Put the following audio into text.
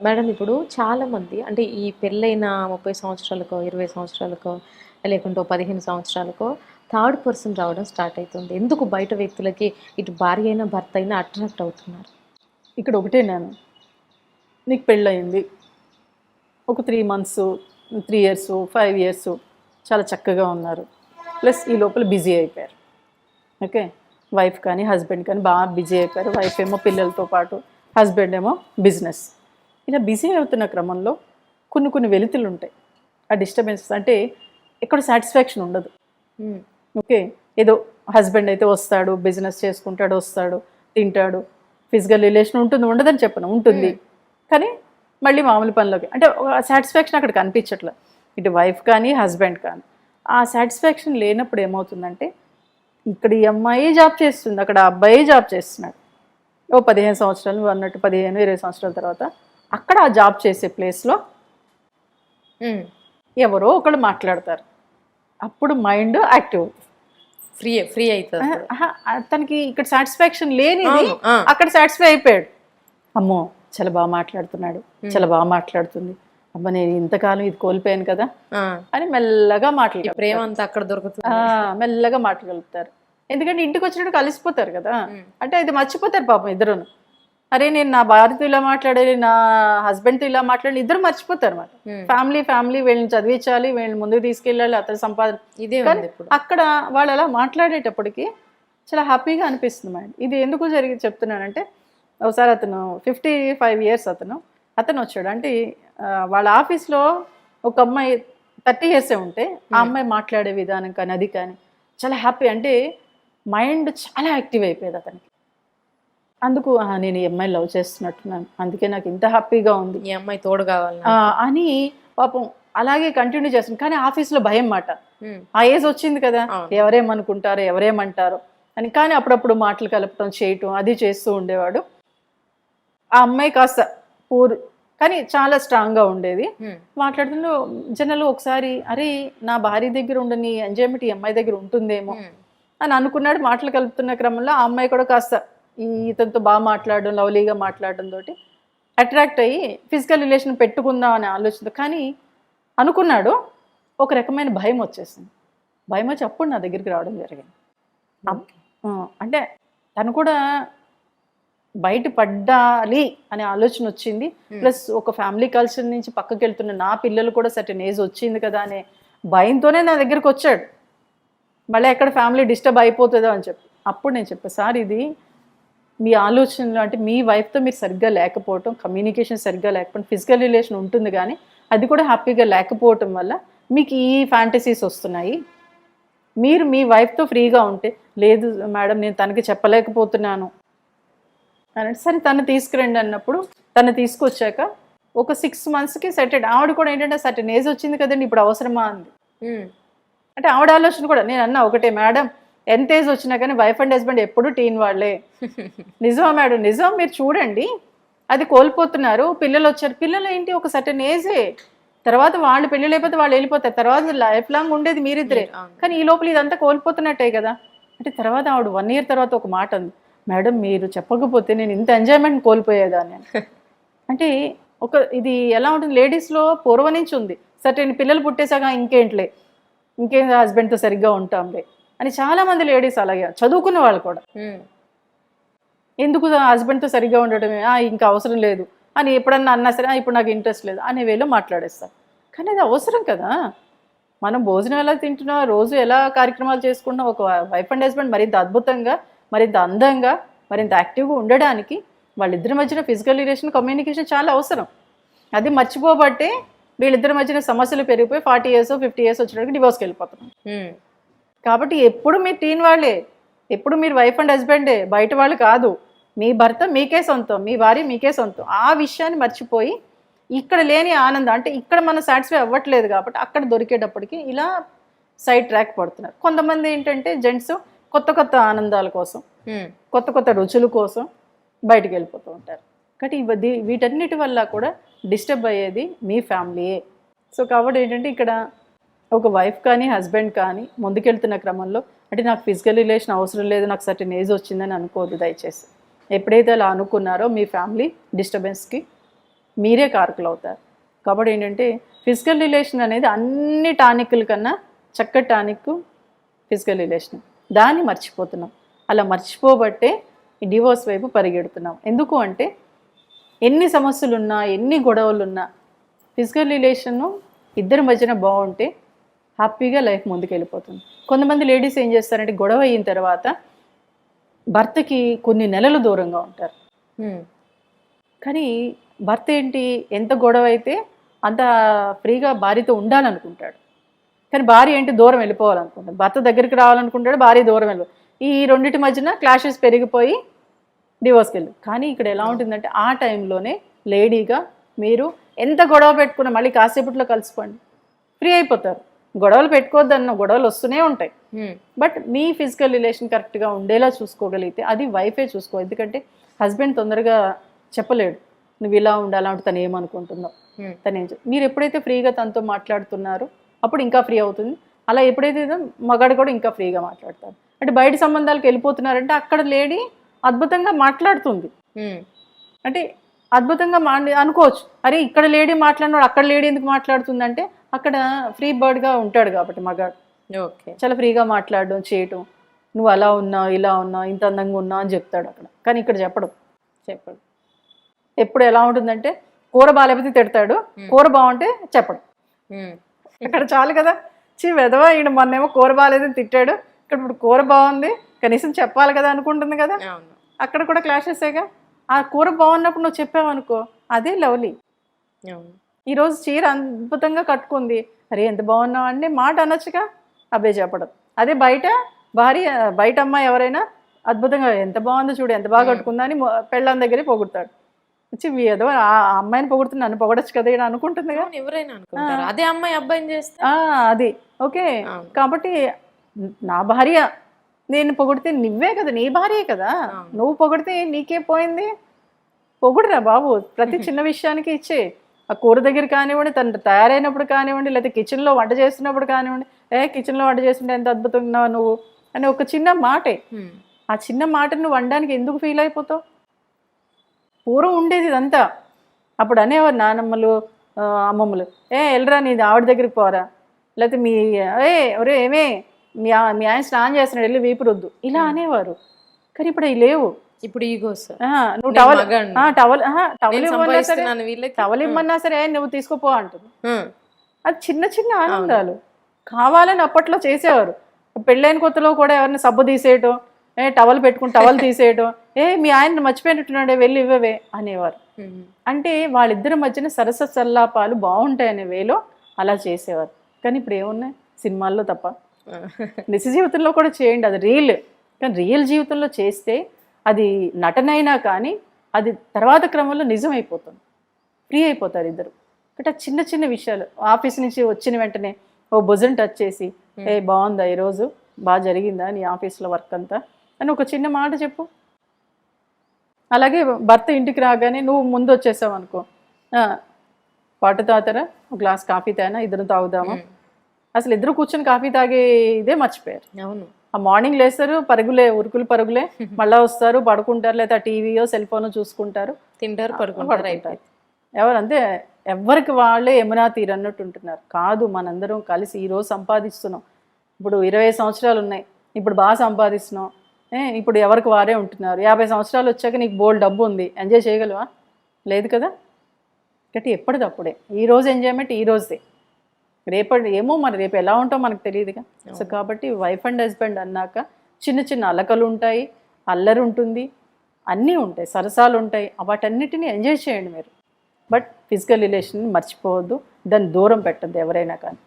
Madam ఇప్పుడు చాలామంది అంటే ఈ పెళ్ళైన 30 సంవత్సరాలకో, 20 సంవత్సరాలకో, లేకుంటే ఓ 15 సంవత్సరాలకో థర్డ్ పర్సన్ రావడం స్టార్ట్ అయితుంది. ఎందుకు బయట వ్యక్తులకి ఇటు భార్య అయినా, భర్త అయినా అట్రాక్ట్ అవుతున్నారు? ఇక్కడ ఒకటే నేను, నీకు పెళ్ళయింది, ఒక 3 మంత్స్, 3 ఇయర్స్, 5 ఇయర్స్ చాలా చక్కగా ఉన్నారు. ప్లస్ ఈ లోపల బిజీ అయిపోయారు. ఓకే, వైఫ్ కానీ హస్బెండ్ కానీ బాగా బిజీ అయిపోయారు. వైఫ్ ఏమో పిల్లలతో పాటు, హస్బెండ్ ఏమో బిజినెస్. ఇలా బిజీ అవుతున్న క్రమంలో కొన్ని వెలుతులు ఉంటాయి. ఆ డిస్టర్బెన్సెస్ అంటే ఎక్కడ సాటిస్ఫాక్షన్ ఉండదు. ఓకే, ఏదో హస్బెండ్ అయితే వస్తాడు, బిజినెస్ చేసుకుంటాడు, వస్తాడు, తింటాడు, ఫిజికల్ రిలేషన్ ఉంటుంది, ఉండదని చెప్పను, ఉంటుంది. కానీ మళ్ళీ మామూలు పనిలోకి అంటే సాటిస్ఫాక్షన్ అక్కడ కనిపించట్లే, ఇటు వైఫ్ కానీ హస్బెండ్ కానీ. ఆ సాటిస్ఫాక్షన్ లేనప్పుడు ఏమవుతుందంటే, ఇక్కడ ఈ అమ్మాయి జాబ్ చేస్తుంది, అక్కడ అబ్బాయి జాబ్ చేస్తున్నాడు. ఓ 15 సంవత్సరాలు, నువ్వు అన్నట్టు 15-20 సంవత్సరాల తర్వాత అక్కడ ఆ జాబ్ చేసే ప్లేస్లో ఎవరో ఒకళ్ళు మాట్లాడతారు. అప్పుడు మైండ్ యాక్టివ్ అవుతుంది, ఫ్రీ అవుతుంది. తనకి ఇక్కడ సాటిస్ఫాక్షన్ లేనిది అక్కడ సాటిస్ఫై అయిపోయాడు. అమ్మో చాలా బాగా మాట్లాడుతున్నాడు, చాలా బాగా మాట్లాడుతుంది, అబ్బా నేను ఇంతకాలం ఇది కోల్పోయాను కదా అని మెల్లగా మాట్లాడు. ప్రేమ అంతా అక్కడ దొరుకుతుంది, మెల్లగా మాట్లాడగలుగుతారు. ఎందుకంటే ఇంటికి వచ్చినట్టు కలిసిపోతారు కదా, అంటే ఇది మర్చిపోతారు పాపం ఇద్దరును. అరే నేను నా భార్యతో ఇలా మాట్లాడాలి, నా హస్బెండ్తో ఇలా మాట్లాడాలి, ఇద్దరు మర్చిపోతారు అన్నమాట. ఫ్యామిలీ వీళ్ళని చదివించాలి, వీళ్ళని ముందుకు తీసుకెళ్ళాలి, అతని సంపాదన ఇదే. అక్కడ వాళ్ళు అలా మాట్లాడేటప్పటికి చాలా హ్యాపీగా అనిపిస్తుంది మైండ్. ఇది ఎందుకు చెప్తున్నానంటే, ఒకసారి అతను 55 ఇయర్స్ అతను వచ్చాడు. అంటే వాళ్ళ ఆఫీస్లో ఒక అమ్మాయి 30 ఇయర్సే ఉంటే ఆ అమ్మాయి మాట్లాడే విధానం కానీ అది కానీ చాలా హ్యాపీ, అంటే మైండ్ చాలా యాక్టివ్ అయిపోయేది అతనికి. అందుకు నేను ఈ అమ్మాయి లవ్ చేస్తున్నట్టున్నాను, అందుకే నాకు ఇంత హ్యాపీగా ఉంది, ఈ అమ్మాయి తోడు కావాలి అని పాపం అలాగే కంటిన్యూ చేస్తుంది. కానీ ఆఫీస్లో భయం మాట, ఆ ఏజ్ వచ్చింది కదా, ఎవరేమనుకుంటారో ఎవరేమంటారో అని. కానీ అప్పుడప్పుడు మాటలు కలపటం చేయటం అది చేస్తూ ఉండేవాడు. ఆ అమ్మాయి కాస్త కానీ చాలా స్ట్రాంగ్గా ఉండేది. మాట్లాడుతుంటే జనాలు ఒకసారి అరే నా భార్య దగ్గర ఉండని ఎంజాయ్మెంట్ ఈ అమ్మాయి దగ్గర ఉంటుందేమో అని అనుకున్నాడు. మాటలు కలుపుతున్న క్రమంలో ఆ అమ్మాయి కూడా కాస్త ఇతనితో బాగా మాట్లాడడం, లవ్లీగా మాట్లాడడం తోటి అట్రాక్ట్ అయ్యి ఫిజికల్ రిలేషన్ పెట్టుకుందాం అనే ఆలోచన. కానీ అనుకున్నాడు, ఒక రకమైన భయం వచ్చేసింది. భయం వచ్చి అప్పుడు నా దగ్గరికి రావడం జరిగింది. అంటే తను కూడా బయటపడాలి అనే ఆలోచన వచ్చింది. ప్లస్ ఒక ఫ్యామిలీ కల్చర్ నుంచి పక్కకి వెళ్తున్న నా పిల్లలు కూడా సర్టెన్ ఏజ్ వచ్చింది కదా అనే భయంతోనే నా దగ్గరికి వచ్చాడు. మళ్ళీ ఎక్కడ ఫ్యామిలీ డిస్టర్బ్ అయిపోతుందో అని చెప్పి అప్పుడు నేను చెప్పాను, సార్ ఇది మీ ఆలోచనలు అంటే మీ వైఫ్తో మీరు సరిగ్గా లేకపోవటం, కమ్యూనికేషన్ సరిగ్గా లేకపోవడం, ఫిజికల్ రిలేషన్ ఉంటుంది కానీ అది కూడా హ్యాపీగా లేకపోవటం వల్ల మీకు ఈ ఫ్యాంటసీస్ వస్తున్నాయి. మీరు మీ వైఫ్తో ఫ్రీగా ఉంటే, లేదు మేడం నేను తనకి చెప్పలేకపోతున్నాను అని. సరే తను తీసుకురండి అన్నప్పుడు తను తీసుకొచ్చాక ఒక 6 monthsకి సెటెడ్. ఆవిడ కూడా ఏంటంటే సర్టెన్ ఏజ్ వచ్చింది కదండి, ఇప్పుడు అవసరమా అంది. అంటే ఆవిడ ఆలోచన కూడా నేను అన్నా ఒకటే, మేడం ఎంత ఏజ్ వచ్చినా కానీ వైఫ్ అండ్ హస్బెండ్ ఎప్పుడు టీన్ వాళ్ళే. నిజమా మేడం? నిజం, మీరు చూడండి అది కోల్పోతున్నారు. పిల్లలు వచ్చారు, పిల్లలు ఏంటి ఒక సర్టెన్ ఏజే, తర్వాత వాళ్ళు పెళ్ళి లేకపోతే వాళ్ళు వెళ్ళిపోతారు, తర్వాత లైఫ్ లాంగ్ ఉండేది మీరిద్దరే. కానీ ఈ లోపల ఇదంతా కోల్పోతున్నట్టే కదా. అంటే తర్వాత ఆవిడ 1 year తర్వాత ఒక మాట అంది, మేడం మీరు చెప్పకపోతే నేను ఇంత ఎంజాయ్మెంట్ కోల్పోయేదాన్ని. అంటే ఇది ఎలా ఉంటుంది లేడీస్లో పూర్వం నుంచి ఉంది. సర్టెన్ పిల్లలు పుట్టేసాక ఇంకేం హస్బెండ్తో సరిగ్గా ఉంటాంలే అని చాలామంది లేడీస్ అలాగే చదువుకున్న వాళ్ళు కూడా ఎందుకు హస్బెండ్తో సరిగ్గా ఉండటమే, ఇంకా అవసరం లేదు అని ఎప్పుడన్నా అన్నా సరే ఇప్పుడు నాకు ఇంట్రెస్ట్ లేదు అనే వేలో మాట్లాడేస్తారు. కానీ అది అవసరం కదా. మనం భోజనం ఎలా తింటున్నాం, రోజు ఎలా కార్యక్రమాలు చేసుకుంటున్నాం, ఒక వైఫ్ అండ్ హస్బెండ్ మరింత అద్భుతంగా, మరింత అందంగా, మరింత యాక్టివ్గా ఉండడానికి వాళ్ళిద్దరి మధ్యన ఫిజికల్ రిలేషన్, కమ్యూనికేషన్ చాలా అవసరం. అది మర్చిపోబట్టే వీళ్ళిద్దరి మధ్యన సమస్యలు పెరిగిపోయి 40 years 50 years వచ్చేటప్పుడు డివోర్స్కి వెళ్ళిపోతున్నాం. కాబట్టి ఎప్పుడు మీరు టీన్ వాళ్ళే, ఎప్పుడు మీరు వైఫ్ అండ్ హస్బెండే, బయట వాళ్ళు కాదు. మీ భర్త మీకే సొంతం, మీ భార్య మీకే సొంతం. ఆ విషయాన్ని మర్చిపోయి ఇక్కడ లేని ఆనందం, అంటే ఇక్కడ మనం సాటిస్ఫై అవ్వట్లేదు కాబట్టి అక్కడ దొరికేటప్పటికి ఇలా సైడ్ ట్రాక్ పడుతున్నారు. కొంతమంది ఏంటంటే జెంట్స్ కొత్త ఆనందాల కోసం, కొత్త రుచుల కోసం బయటికి వెళ్ళిపోతూ ఉంటారు. కాబట్టి వీటన్నిటి వల్ల కూడా డిస్టర్బ్ అయ్యేది మీ ఫ్యామిలీయే. సో కాబట్టి ఏంటంటే ఇక్కడ ఒక వైఫ్ కానీ హస్బెండ్ కానీ ముందుకెళ్తున్న క్రమంలో అంటే నాకు ఫిజికల్ రిలేషన్ అవసరం లేదు, నాకు సర్టెన్ ఏజ్ వచ్చిందని అనుకోవద్దు దయచేసి. ఎప్పుడైతే అలా అనుకున్నారో మీ ఫ్యామిలీ డిస్టర్బెన్స్కి మీరే కారకులు అవుతారు. కాబట్టి ఏంటంటే ఫిజికల్ రిలేషన్ అనేది అన్ని టానిక్ల కన్నా చక్కటి టానిక్ ఫిజికల్ రిలేషన్. దాన్ని మర్చిపోతున్నాం. అలా మర్చిపోబట్టే ఈ డివోర్స్ వైపు పరిగెడుతున్నాం. ఎందుకు అంటే ఎన్ని సమస్యలున్నా ఎన్ని గొడవలున్నా ఫిజికల్ రిలేషన్ ఇద్దరి మధ్యన బాగుంటే హ్యాపీగా లైఫ్ ముందుకు వెళ్ళిపోతుంది. కొంతమంది లేడీస్ ఏం చేస్తారంటే గొడవ అయిన తర్వాత భర్తకి కొన్ని నెలలు దూరంగా ఉంటారు. కానీ భర్త ఏంటి, ఎంత గొడవ అయితే అంత ఫ్రీగా భార్యతో ఉండాలనుకుంటాడు. కానీ భార్య ఏంటి, దూరం వెళ్ళిపోవాలనుకుంటాడు. భర్త దగ్గరికి రావాలనుకుంటాడు, భార్య దూరం వెళ్ళిపో. ఈ రెండింటి మధ్యన క్లాషెస్ పెరిగిపోయి డివోర్స్కి వెళ్ళు. కానీ ఇక్కడ ఎలా ఉంటుందంటే ఆ టైంలోనే లేడీగా మీరు ఎంత గొడవ పెట్టుకున్నా మళ్ళీ కాసేపట్లో కలిసిపోండి, ఫ్రీ అయిపోతారు. గొడవలు పెట్టుకోవద్దన్న గొడవలు వస్తూనే ఉంటాయి. బట్ మీ ఫిజికల్ రిలేషన్ కరెక్ట్గా ఉండేలా చూసుకోగలిగితే అది వైఫే చూసుకో. ఎందుకంటే హస్బెండ్ తొందరగా చెప్పలేడు నువ్వు ఇలా ఉండాలా అంటే తను ఏమనుకుంటుందో. మీరు ఎప్పుడైతే ఫ్రీగా తనతో మాట్లాడుతున్నారో అప్పుడు ఇంకా ఫ్రీ అవుతుంది. అలా ఎప్పుడైతే మగాడు కూడా ఇంకా ఫ్రీగా మాట్లాడతారు. అంటే బయట సంబంధాలకు వెళ్ళిపోతున్నారంటే అక్కడ లేడీ అద్భుతంగా మాట్లాడుతుంది. అంటే అద్భుతంగా అనుకోవచ్చు, అరే ఇక్కడ లేడీ మాట్లాడినాడు అక్కడ లేడీ ఎందుకు మాట్లాడుతుందంటే అక్కడ ఫ్రీ బర్డ్గా ఉంటాడు కాబట్టి మగాడు. ఓకే, చాలా ఫ్రీగా మాట్లాడడం చేయటం, నువ్వు అలా ఉన్నావు ఇలా ఉన్నావు ఇంత అందంగా ఉన్నావు అని చెప్తాడు అక్కడ. కానీ ఇక్కడ చెప్పడు. ఎప్పుడు ఎలా ఉంటుందంటే కూర బాగాలేకపోతే తిడతాడు, కూర బాగుంటే చెప్పడు. ఇక్కడ చాలు కదా, వెధవా ఈయన మొన్నేమో కూర బాగాలేదని తిట్టాడు, ఇక్కడ ఇప్పుడు కూర బాగుంది కనీసం చెప్పాలి కదా అనుకుంటుంది కదా. అక్కడ కూడా క్లాషెసేగా. ఆ కూర బాగున్నప్పుడు నువ్వు చెప్పావనుకో అదే లవ్లీ. ఈరోజు చీర అద్భుతంగా కట్టుకుంది, అరే ఎంత బాగున్నావు అంటే మాట అనొచ్చుగా, అబ్బే చెప్పడం. అదే బయట అమ్మాయి ఎవరైనా అద్భుతంగా ఎంత బాగుందో చూడు ఎంత బాగా కట్టుకుందా అని పెళ్ళాం దగ్గరే పొగుడతాడు. వచ్చి ఏదో ఆ అమ్మాయిని పొగుడుతుంది నన్ను పొగడచ్చు కదా ఇలా అనుకుంటుందిగా. ఎవరైనా అనుకుంటారు అదే అమ్మాయి అబ్బాయిని చేస్తే అది ఓకే. కాబట్టి నా భార్య నేను పొగిడితే నువ్వే కదా, నీ భార్యే కదా, నువ్వు పొగిడితే నీకే పోయింది. పొగుడురా బాబు, ప్రతి చిన్న విషయానికి ఇచ్చే. ఆ కూర దగ్గర కానివ్వండి, తను తయారైనప్పుడు కానివ్వండి, లేకపోతే కిచెన్లో వంట చేస్తున్నప్పుడు కానివ్వండి, కిచెన్లో వంట చేస్తుంటే ఎంత అద్భుతంగా నువ్వు అని ఒక చిన్న మాటే. ఆ చిన్న మాటను నువ్వు వండడానికి ఎందుకు ఫీల్ అయిపోతావు? పూర్వం ఉండేది ఇదంతా. అప్పుడు అనేవారు నానమ్మలు అమ్మమ్మలు, వెళ్ళరా నీ ఆవిడ దగ్గరికి పోరా, లేకపోతే ఒరే ఏమే మీ ఆయన స్నానం చేస్తున్నాడు వెళ్ళి వీపు రుద్దు, ఇలా అనేవారు. కానీ ఇప్పుడు అవి లేవు. ఇప్పుడు ఈగోస్. నువ్వు టవల్ ఇమ్మన్నా సరే నువ్వు తీసుకోపో అంటుంది. అది చిన్న చిన్న ఆనందాలు కావాలని అప్పట్లో చేసేవారు. పెళ్ళైన కొత్తలో కూడా ఎవరిని సబ్బు తీసేయటం, టవల్ పెట్టుకుని టవల్ తీసేయటం, మీ ఆయన మర్చిపోయినట్టున్నాడే వెళ్ళి ఇవ్వవే అనేవారు. అంటే వాళ్ళిద్దరి మధ్యన సరస సల్లాపాలు బాగుంటాయనే వేలో అలా చేసేవారు. కానీ ఇప్పుడు ఏమున్నాయి సినిమాల్లో తప్ప. నిజ జీవితంలో కూడా చేయండి, అది రియల్. కానీ రియల్ జీవితంలో చేస్తే అది నటనైనా కానీ అది తర్వాత క్రమంలో నిజమైపోతుంది, ఫ్రీ అయిపోతారు ఇద్దరు. అంటే చిన్న చిన్న విషయాలు, ఆఫీస్ నుంచి వచ్చిన వెంటనే ఓ భుజం టచ్ చేసి బాగుందా ఈరోజు, బాగా జరిగిందా నీ ఆఫీస్లో వర్క్ అంతా అని ఒక చిన్న మాట చెప్పు. అలాగే భర్త ఇంటికి రాగానే నువ్వు ముందు వచ్చేసావు అనుకో, పాటు తాతరా ఒక గ్లాస్ కాఫీ తేనా ఇద్దరు తాగుదామా. అసలు ఇద్దరు కూర్చొని కాఫీ తాగే ఇదే మర్చిపోయారు. అవును, ఆ మార్నింగ్ లేస్తారు పరుగులే ఉరుకులు పరుగులే, మళ్ళీ వస్తారు పడుకుంటారు, లేదా టీవీయో సెల్ ఫోన్ చూసుకుంటారు, తింటారు పడుకుంటారు అయిపోయి. ఎవరంతే ఎవరికి వాళ్ళే యమునా తీరన్నట్టు ఉంటున్నారు. కాదు, మనందరం కలిసి ఈరోజు సంపాదిస్తున్నాం. ఇప్పుడు 20 సంవత్సరాలు ఉన్నాయి, ఇప్పుడు బాగా సంపాదిస్తున్నాం. ఇప్పుడు ఎవరికి వారే ఉంటున్నారు. 50 సంవత్సరాలు వచ్చాక నీకు బోల్డ్ డబ్బు ఉంది, ఎంజాయ్ చేయగలవా? లేదు కదా. కాబట్టి ఎప్పటికప్పుడే ఈరోజు ఎంజాయ్మెంట్ ఈ రోజే, రేపటి ఏమో మరి రేపు ఎలా ఉంటామో మనకు తెలియదుగా. సో కాబట్టి వైఫ్ అండ్ హస్బెండ్ అన్నాక చిన్న చిన్న అలకలు ఉంటాయి, అల్లరి ఉంటుంది, అన్నీ ఉంటాయి, సరసాలు ఉంటాయి. వాటన్నిటిని ఎంజాయ్ చేయండి మీరు. బట్ ఫిజికల్ రిలేషన్ మర్చిపోవద్దు, దాన్ని దూరం పెట్టద్దు ఎవరైనా కానీ.